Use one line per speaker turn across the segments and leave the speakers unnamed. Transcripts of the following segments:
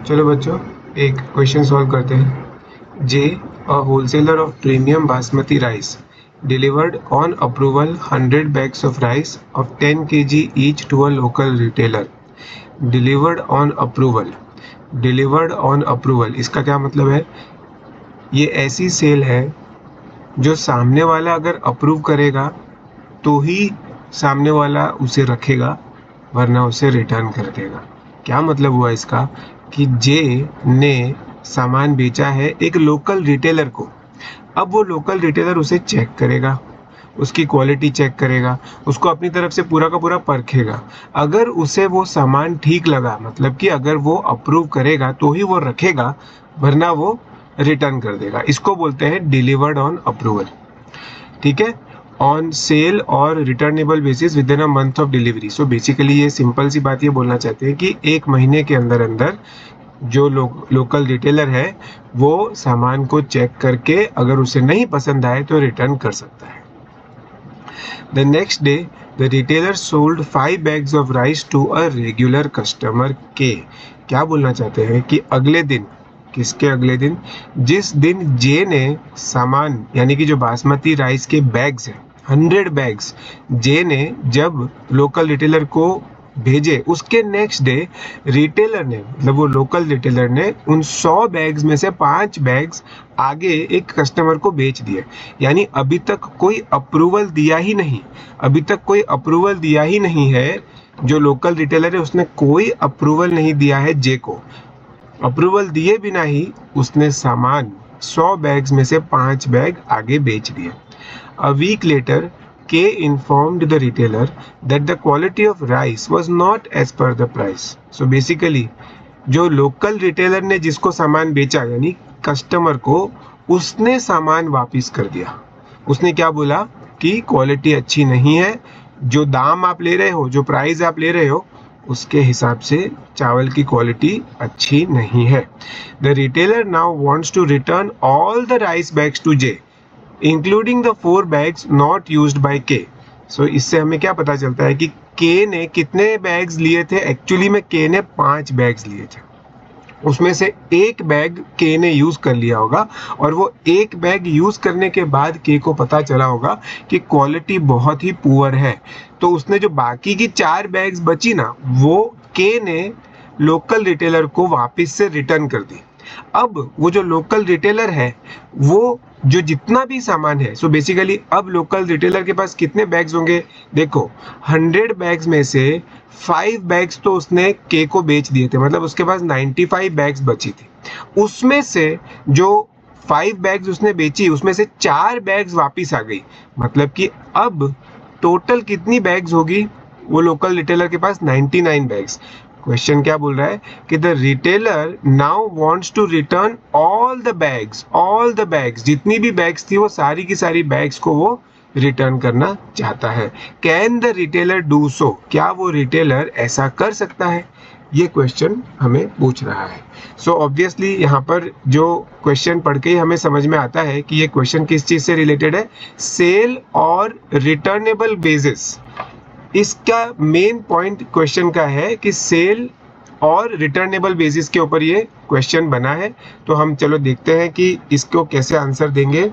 चलो बच्चों एक क्वेश्चन सॉल्व करते हैं। J a wholesaler of premium basmati rice delivered on approval 100 bags of rice of 10 kg each to a local retailer. Delivered on approval इसका क्या मतलब है? ये ऐसी सेल है जो सामने वाला अगर अप्रूव करेगा तो ही सामने वाला उसे रखेगा, वरना उसे रिटर्न कर देगा। क्या मतलब हुआ इसका कि जे ने सामान बेचा है एक लोकल रिटेलर को। अब वो लोकल रिटेलर उसे चेक करेगा, उसकी क्वालिटी चेक करेगा, उसको अपनी तरफ से पूरा का पूरा परखेगा। अगर उसे वो सामान ठीक लगा, मतलब कि अगर वो अप्रूव करेगा तो ही वो रखेगा, वरना वो रिटर्न कर देगा। इसको बोलते हैं डिलीवर्ड ऑन अप्रूवल। ठीक है, ऑन सेल और returnable basis with in a month of delivery. So basically ये सिंपल सी बात ये बोलना चाहते हैं कि एक महीने के अंदर अंदर जो लोकल रिटेलर है वो सामान को चेक करके अगर उसे नहीं पसंद आए तो रिटर्न कर सकता है। The next day the retailer sold 5 bags of rice to a regular customer K. क्या बोलना चाहते हैं कि अगले दिन, किसके अगले दिन? जिस दिन जे ने सामान यानी कि जो बासमती राइस के बैग्स हैं 100 बैग्स जे ने जब लोकल रिटेलर को भेजे, उसके नेक्स्ट डे रिटेलर ने, मतलब वो लोकल रिटेलर ने उन 100 बैग्स में से 5 बैग्स आगे एक कस्टमर को बेच दिए। यानी अभी तक कोई अप्रूवल दिया ही नहीं, अभी तक कोई अप्रूवल दिया ही नहीं है। जो लोकल रिटेलर है उसने कोई अप्रूवल नहीं दिया है जे को। अप्रूवल दिए बिना ही उसने सामान 100 बैग्स में से 5 बैग आगे बेच दिए। A week later, K informed the retailer that the quality of rice was not as per the price. So basically, जो लोकल रिटेलर ने जिसको सामान बेचा यानी कस्टमर को, उसने सामान वापस कर दिया। उसने क्या बोला कि क्वालिटी अच्छी नहीं है, जो दाम आप ले रहे हो, जो प्राइस आप ले रहे हो, उसके हिसाब से चावल की क्वालिटी अच्छी नहीं है। The retailer now wants to return all the rice bags to J including the 4 bags not used by K. So इससे हमें क्या पता चलता है कि के ने कितने बैग्स लिए थे? एक्चुअली में के ने 5 बैग्स लिए थे, उसमें से एक बैग के ने यूज कर लिया होगा, और वो एक बैग यूज करने के बाद के को पता चला होगा कि क्वालिटी बहुत ही पुअर है। तो उसने जो बाकी की 4 बैग्स बची ना, वो के ने लोकल रिटेलर को वापस से रिटर्न कर दी। अब वो जो लोकल रिटेलर है वो जो जितना भी सामान है, सो बेसिकली अब लोकल रिटेलर के पास कितने बैग्स होंगे? देखो 100 बैग्स में से 5 बैग्स तो उसने के को बेच दिए थे, मतलब उसके पास 95 बैग्स बची थी। उसमें से जो 5 बैग्स उसने बेची, उसमें से 4 बैग्स वापस आ गई। मतलब कि अब टोटल कितनी बैग्स होगी? वो लोकल रिटेलर के पास 99 बैग्स। क्वेश्चन क्या बोल रहा है कि the retailer now wants to return all the bags, जितनी भी बैग्स थी वो सारी की सारी बैग्स को वो रिटर्न करना चाहता है। Can the retailer do so? क्या वो रिटेलर ऐसा कर सकता है? ये क्वेश्चन हमें पूछ रहा है। सो ऑब्वियसली यहाँ पर जो क्वेश्चन पढ़ के ही हमें समझ में आता है कि ये क्वेश्चन किस चीज से रिलेटेड है? सेल और रिटर्नेबल बेसिस। इसका मेन पॉइंट क्वेश्चन का है कि सेल और रिटर्नेबल बेसिस के ऊपर ये क्वेश्चन बना है। तो हम चलो देखते हैं कि इसको कैसे आंसर देंगे।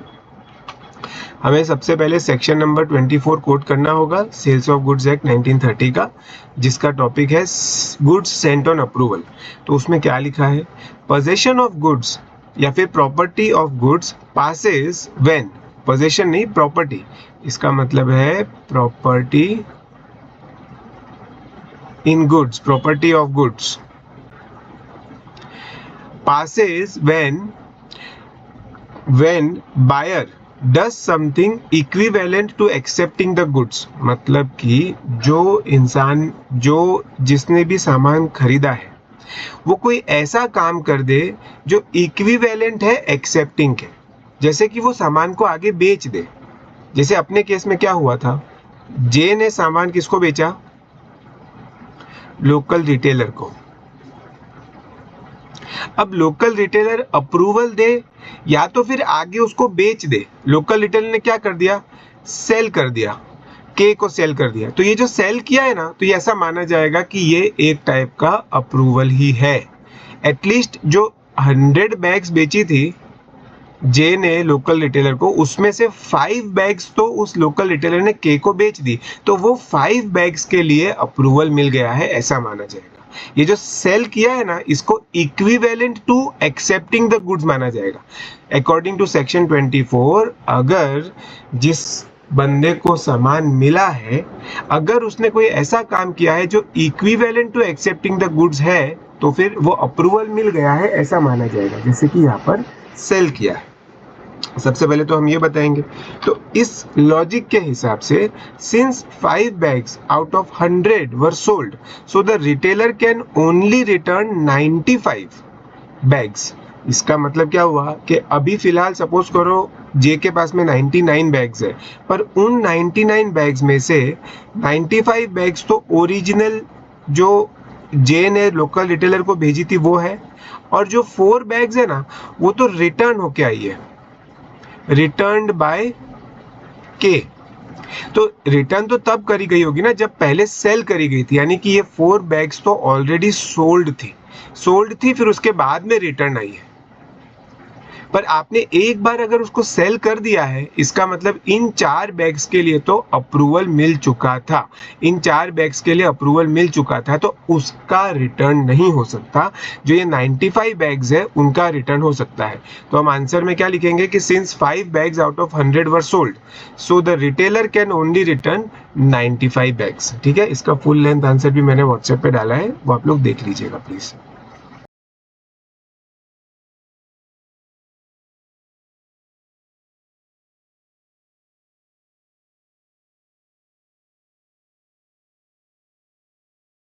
हमें सबसे पहले सेक्शन नंबर 24 कोट करना होगा सेल्स ऑफ गुड्स एक्ट 1930 का, जिसका टॉपिक है गुड्स सेंट ऑन अप्रूवल। तो उसमें क्या लिखा है? पोजेशन ऑफ गुड्स या फिर property of goods passes when, possession नहीं प्रॉपर्टी, इसका मतलब है property in goods, property of goods passes when buyer does something equivalent to accepting the goods। मतलब कि जो इंसान, जो जिसने भी सामान खरीदा है, वो कोई ऐसा काम कर दे जो इक्विवेलेंट है एक्सेप्टिंग के, जैसे कि वो सामान को आगे बेच दे। जैसे अपने केस में क्या हुआ था, जे ने सामान किसको बेचा? लोकल रिटेलर को। अब लोकल रिटेलर अप्रूवल दे या तो फिर आगे उसको बेच दे। लोकल रिटेलर ने क्या कर दिया? सेल कर दिया, के को सेल कर दिया। तो ये जो सेल किया है ना, तो ये ऐसा माना जाएगा कि ये एक टाइप का अप्रूवल ही है। एटलीस्ट जो 100 बैग्स बेची थी जे ने लोकल रिटेलर को, उसमें से 5 बैग्स तो उस लोकल रिटेलर ने के को बेच दी, तो वो 5 बैग्स के लिए अप्रूवल मिल गया है, ऐसा माना जाएगा। ये जो सेल किया है ना, इसको equivalent to accepting the goods माना जाएगा। अकॉर्डिंग टू सेक्शन 24, अगर जिस बंदे को सामान मिला है, अगर उसने कोई ऐसा काम किया है जो equivalent to accepting the goods है, तो फिर वो अप्रूवल मिल गया है, ऐसा माना जाएगा, जैसे कि यहाँ पर सेल किया है। सबसे पहले तो हम ये बताएंगे, तो इस लॉजिक के हिसाब से since 5 bags out of 100 were sold, so the retailer can only return 95 bags. इसका मतलब क्या हुआ कि अभी फिलहाल सपोज करो जे के पास में 99 बैग्स है, पर उन 99 बैग्स में से 95 बैग्स तो ओरिजिनल जो जे ने लोकल रिटेलर को भेजी थी वो है, और जो 4 बैग्स है ना, वो तो रिटर्न होके आई है, रिटर्न्ड बाय के। तो रिटर्न तो तब करी गई होगी ना जब पहले सेल करी गई थी, यानी कि ये 4 बैग्स तो ऑलरेडी सोल्ड थी, फिर उसके बाद में रिटर्न आई है। पर आपने एक बार अगर उसको सेल कर दिया है, इसका मतलब इन 4 बैग्स के लिए तो अप्रूवल मिल चुका था, इन 4 बैग्स के लिए अप्रूवल मिल चुका था, तो उसका रिटर्न नहीं हो सकता। जो ये 95 बैग्स है उनका रिटर्न हो सकता है। तो हम आंसर में क्या लिखेंगे कि since 5 bags out of 100 were sold, so the retailer can only return 95 bags. ठीक है, इसका फुल लेंथ आंसर भी मैंने व्हाट्सएप पे डाला है, वो आप लोग देख लीजिएगा प्लीज।